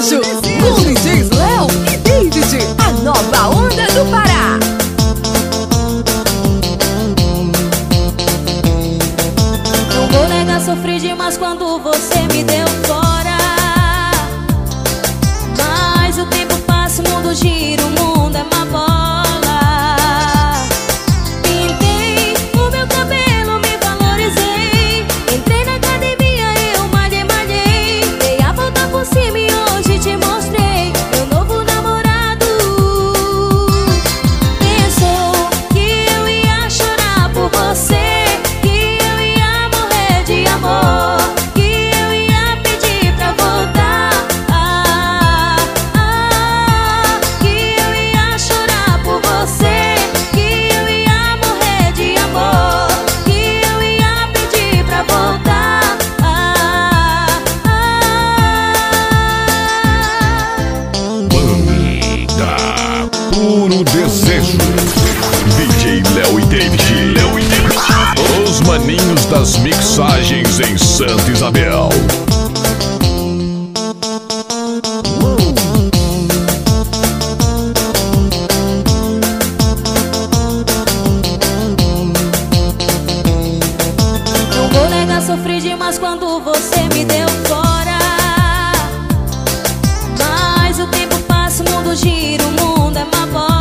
Desejo, com DJs Léo e David, a nova onda do Pará. Não vou negar, sofri demais quando você me deu fora. Mas o tempo passa, o mundo gira, o mundo é uma bola. Pintei o meu cabelo, me valorizei. Entrei na academia, eu malhei. Dei a volta por cima e hoje te mostrei meu novo namorado. Pensou que eu ia chorar por você, que eu ia morrer de amor, que eu ia pedir pra voltar, que eu ia chorar por você, que eu ia morrer de amor, que eu ia pedir pra voltar. Banda Puro Desejo, DJ Léo e David. Os maninhos das mixagens em Santa Isabel. Não vou negar, sofri demais quando você me deu fora. Mas o tempo passa, o mundo gira, o mundo é uma bola.